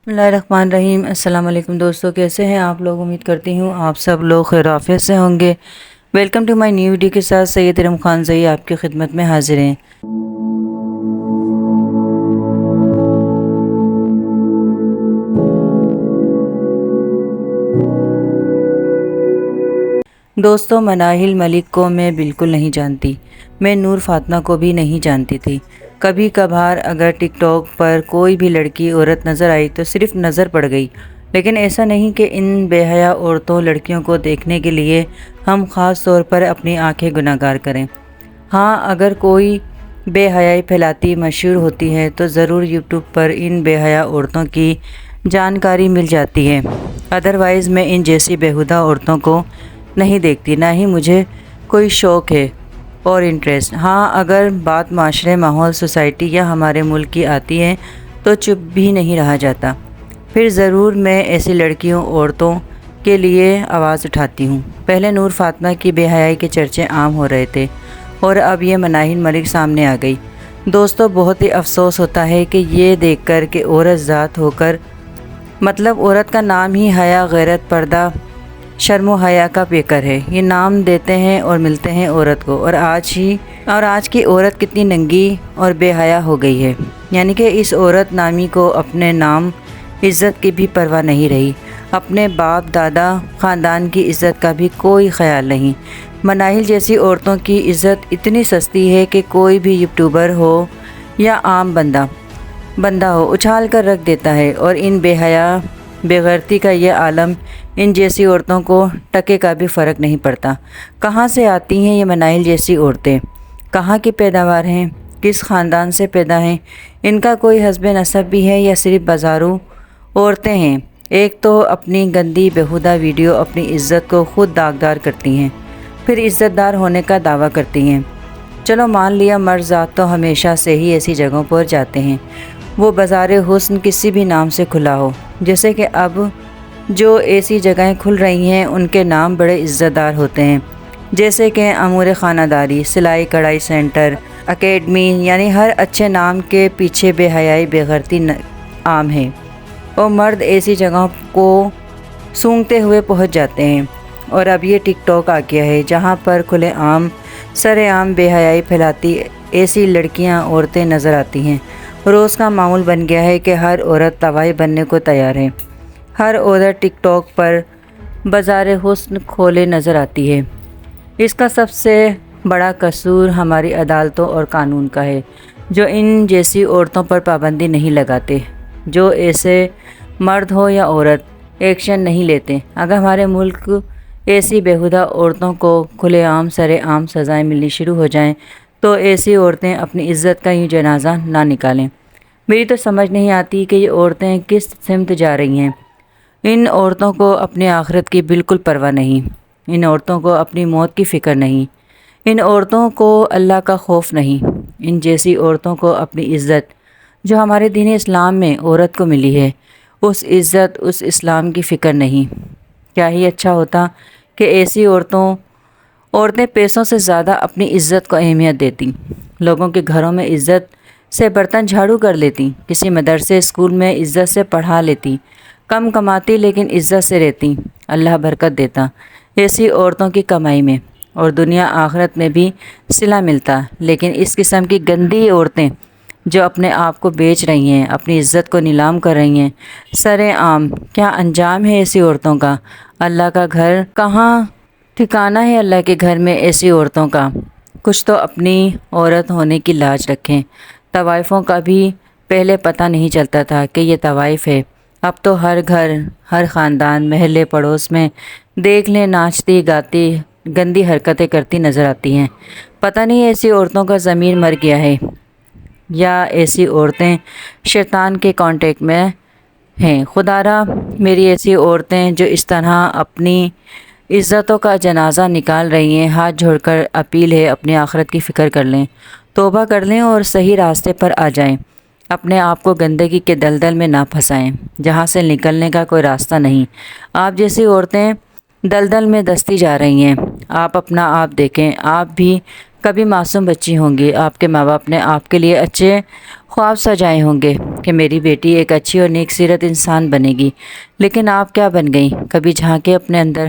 بسم اللہ الرحمن الرحیم۔ السلام علیکم دوستو، کیسے ہیں آپ لوگ؟ امید کرتی ہوں آپ سب لوگ خیر و عافیت سے ہوں گے۔ Welcome to my new video کے ساتھ سید ارم خان زئی آپ کی خدمت میں حاضر ہیں۔ دوستو، مناہل ملک کو میں بالکل نہیں جانتی، میں نور فاطمہ کو بھی نہیں جانتی تھی۔ کبھی کبھار اگر ٹک ٹاک پر کوئی بھی لڑکی عورت نظر آئی تو صرف نظر پڑ گئی، لیکن ایسا نہیں کہ ان بے حیا عورتوں لڑکیوں کو دیکھنے کے لیے ہم خاص طور پر اپنی آنکھیں گناہگار کریں۔ ہاں، اگر کوئی بے حیائی پھیلاتی مشہور ہوتی ہے تو ضرور یوٹیوب پر ان بے حیا عورتوں کی جانکاری مل جاتی ہے، ادروائز میں ان جیسی بیہودہ عورتوں کو نہیں دیکھتی، نہ ہی مجھے کوئی شوق ہے اور انٹرسٹ۔ ہاں، اگر بات معاشرے، ماحول، سوسائٹی یا ہمارے ملک کی آتی ہے تو چپ بھی نہیں رہا جاتا، پھر ضرور میں ایسی لڑکیوں عورتوں کے لیے آواز اٹھاتی ہوں۔ پہلے نور فاطمہ کی بے حیائی کے چرچے عام ہو رہے تھے اور اب یہ مناہل ملک سامنے آ گئی۔ دوستو، بہت ہی افسوس ہوتا ہے کہ یہ دیکھ کر کہ عورت ذات ہو کر، مطلب عورت کا نام ہی حیا، غیرت، پردہ، شرم و حیا کا پیکر ہے، یہ نام دیتے ہیں اور ملتے ہیں عورت کو، اور آج کی عورت کتنی ننگی اور بے حیا ہو گئی ہے، یعنی کہ اس عورت نامی کو اپنے نام عزت کی بھی پرواہ نہیں رہی، اپنے باپ دادا خاندان کی عزت کا بھی کوئی خیال نہیں۔ مناہل جیسی عورتوں کی عزت اتنی سستی ہے کہ کوئی بھی یوٹیوبر ہو یا عام بندہ ہو اچھال کر رکھ دیتا ہے، اور ان بے حیا بے غیرتی کا یہ عالم، ان جیسی عورتوں کو ٹکے کا بھی فرق نہیں پڑتا۔ کہاں سے آتی ہیں یہ مناہل جیسی عورتیں؟ کہاں کی پیداوار ہیں؟ کس خاندان سے پیدا ہیں؟ ان کا کوئی حسب نسب بھی ہے یا صرف بازارو عورتیں ہیں؟ ایک تو اپنی گندی بیہودہ ویڈیو اپنی عزت کو خود داغدار کرتی ہیں، پھر عزت دار ہونے کا دعویٰ کرتی ہیں۔ چلو مان لیا مرد ذات تو ہمیشہ سے ہی ایسی جگہوں پر جاتے ہیں، وہ بازار حسن کسی بھی نام سے کھلا ہو، جیسے کہ اب جو ایسی جگہیں کھل رہی ہیں ان کے نام بڑے عزت دار ہوتے ہیں، جیسے کہ امور خانہ داری، سلائی کڑھائی سینٹر، اکیڈمی، یعنی ہر اچھے نام کے پیچھے بے حیائی بے غیرتی عام ہے، اور مرد ایسی جگہوں کو سونگتے ہوئے پہنچ جاتے ہیں۔ اور اب یہ ٹک ٹاک آ گیا ہے جہاں پر کھلے عام سر عام بے حیائی پھیلاتی ایسی لڑکیاں عورتیں نظر آتی ہیں۔ روز کا معمول بن گیا ہے کہ ہر عورت طوائی بننے کو تیار ہے، ہر عورت ٹک ٹاک پر بازار حسن کھولے نظر آتی ہے۔ اس کا سب سے بڑا قصور ہماری عدالتوں اور قانون کا ہے، جو ان جیسی عورتوں پر پابندی نہیں لگاتے، جو ایسے مرد ہو یا عورت ایکشن نہیں لیتے۔ اگر ہمارے ملک ایسی بیہودہ عورتوں کو کھلے عام سر عام سزائیں ملنی شروع ہو جائیں تو ایسی عورتیں اپنی عزت کا یوں جنازہ نہ نکالیں۔ میری تو سمجھ نہیں آتی کہ یہ عورتیں کس سمت جا رہی ہیں۔ ان عورتوں کو اپنی آخرت کی بالکل پرواہ نہیں، ان عورتوں کو اپنی موت کی فکر نہیں، ان عورتوں کو اللہ کا خوف نہیں، ان جیسی عورتوں کو اپنی عزت جو ہمارے دین اسلام میں عورت کو ملی ہے، اس عزت، اس اسلام کی فکر نہیں۔ کیا ہی اچھا ہوتا کہ ایسی عورتیں پیسوں سے زیادہ اپنی عزت کو اہمیت دیتی، لوگوں کے گھروں میں عزت سے برتن جھاڑو کر لیتی، کسی مدرسے اسکول میں عزت سے پڑھا لیتی، کم کماتی لیکن عزت سے رہتی، اللہ برکت دیتا ایسی عورتوں کی کمائی میں، اور دنیا آخرت میں بھی صلہ ملتا۔ لیکن اس قسم کی گندی عورتیں جو اپنے آپ کو بیچ رہی ہیں، اپنی عزت کو نیلام کر رہی ہیں سر عام، کیا انجام ہے ایسی عورتوں کا؟ اللہ کا گھر کہاں ٹھکانہ ہے اللہ کے گھر میں ایسی عورتوں کا؟ کچھ تو اپنی عورت ہونے کی لاج رکھیں۔ طوائفوں کا بھی پہلے پتہ نہیں چلتا تھا کہ یہ طوائف ہے، اب تو ہر گھر، ہر خاندان، محلے پڑوس میں دیکھ لیں ناچتی گاتی گندی حرکتیں کرتی نظر آتی ہیں۔ پتہ نہیں ایسی عورتوں کا ضمیر مر گیا ہے یا ایسی عورتیں شیطان کے کانٹیکٹ میں ہیں۔ خدا را میری ایسی عورتیں جو اس طرح اپنی عزتوں کا جنازہ نکال رہی ہیں، ہاتھ جوڑ کر اپیل ہے اپنی آخرت کی فکر کر لیں، توبہ کر لیں اور صحیح راستے پر آ جائیں، اپنے آپ کو گندگی کے دلدل میں نہ پھنسائیں جہاں سے نکلنے کا کوئی راستہ نہیں۔ آپ جیسی عورتیں دلدل میں دستی جا رہی ہیں، آپ اپنا آپ دیکھیں، آپ بھی کبھی معصوم بچی ہوں گی، آپ کے ماں باپ نے آپ کے لیے اچھے خواب سجائے ہوں گے کہ میری بیٹی ایک اچھی اور نیک سیرت انسان بنے گی، لیکن آپ کیا بن گئیں؟ کبھی جھانکیں اپنے اندر،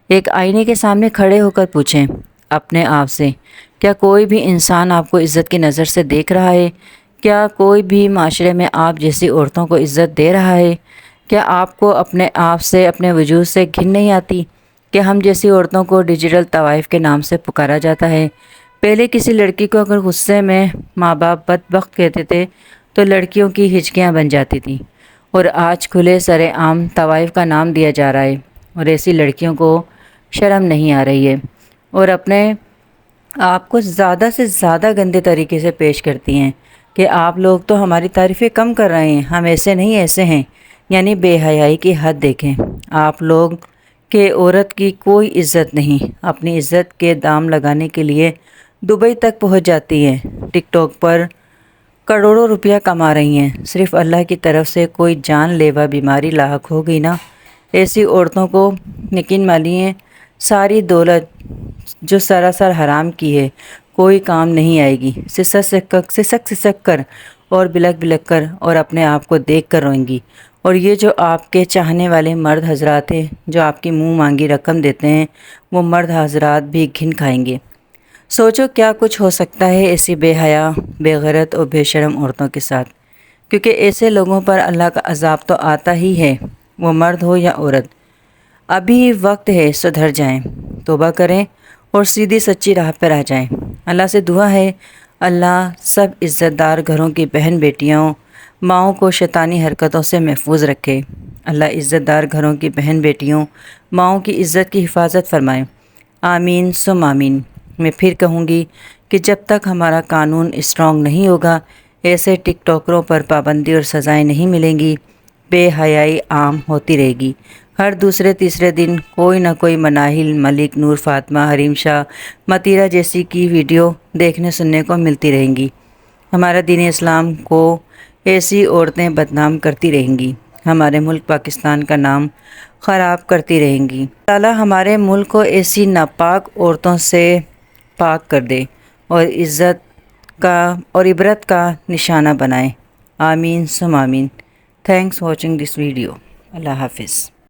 ایک آئینے کے سامنے کھڑے ہو کر پوچھیں اپنے آپ سے، کیا کوئی بھی انسان آپ کو عزت کی نظر سے دیکھ رہا ہے؟ کیا کوئی بھی معاشرے میں آپ جیسی عورتوں کو عزت دے رہا ہے؟ کیا آپ کو اپنے آپ سے، اپنے وجود سے گھن نہیں آتی کہ ہم جیسی عورتوں کو ڈیجیٹل طوائف کے نام سے پکارا جاتا ہے؟ پہلے کسی لڑکی کو اگر غصے میں ماں باپ بدبخت کہتے تھے تو لڑکیوں کی ہچکیاں بن جاتی تھیں، اور آج کھلے سر عام طوائف کا نام دیا جا رہا ہے، اور ایسی لڑکیوں کو شرم نہیں آ رہی ہے اور اپنے آپ کو زیادہ سے زیادہ گندے طریقے سے پیش کرتی ہیں کہ آپ لوگ تو ہماری تعریفیں کم کر رہے ہیں، ہم ایسے نہیں ایسے ہیں۔ یعنی بے حیائی کی حد دیکھیں آپ لوگ کہ عورت کی کوئی عزت نہیں، اپنی عزت کے دام لگانے کے لیے دبئی تک پہنچ جاتی ہیں، ٹک ٹاک پر کروڑوں روپیہ کما رہی ہیں۔ صرف اللہ کی طرف سے کوئی جان لیوا بیماری لاحق ہو گئی نا، ایسی عورتوں کو یقین مانیے ساری دولت جو سراسر حرام کی ہے کوئی کام نہیں آئے گی۔ سسک کر اور بلک بلک کر اور اپنے آپ کو دیکھ کر روئیں گی، اور یہ جو آپ کے چاہنے والے مرد حضرات ہیں جو آپ کی منہ مانگی رقم دیتے ہیں، وہ مرد حضرات بھی گھن کھائیں گے۔ سوچو کیا کچھ ہو سکتا ہے ایسی بے حیا، بے غیرت اور بے شرم عورتوں کے ساتھ، کیونکہ ایسے لوگوں پر اللہ کا عذاب تو آتا ہی ہے، وہ مرد ہو یا عورت۔ ابھی وقت ہے، سدھر جائیں، توبہ کریں اور سیدھی سچی راہ پر آ جائیں۔ اللہ سے دعا ہے اللہ سب عزت دار گھروں کی بہن بیٹیوں، ماؤں کو شیطانی حرکتوں سے محفوظ رکھے۔ اللہ عزت دار گھروں کی بہن بیٹیوں، ماؤں کی عزت کی حفاظت فرمائے۔ آمین ثم آمین۔ میں پھر کہوں گی کہ جب تک ہمارا قانون اسٹرانگ نہیں ہوگا، ایسے ٹک ٹاکروں پر پابندی اور سزائیں نہیں ملیں گی، بے حیائی عام ہوتی رہے گی۔ ہر دوسرے تیسرے دن کوئی نہ کوئی مناہل ملک، نور فاطمہ، حریم شاہ، متیرہ جیسی کی ویڈیو دیکھنے سننے کو ملتی رہیں گی۔ ہمارا دین اسلام کو ایسی عورتیں بدنام کرتی رہیں گی، ہمارے ملک پاکستان کا نام خراب کرتی رہیں گی۔ اللہ ہمارے ملک کو ایسی ناپاک عورتوں سے پاک کر دے اور عزت کا اور عبرت کا نشانہ بنائے۔ آمین ثم آمین۔ Thanks watching this video. اللہ حافظ۔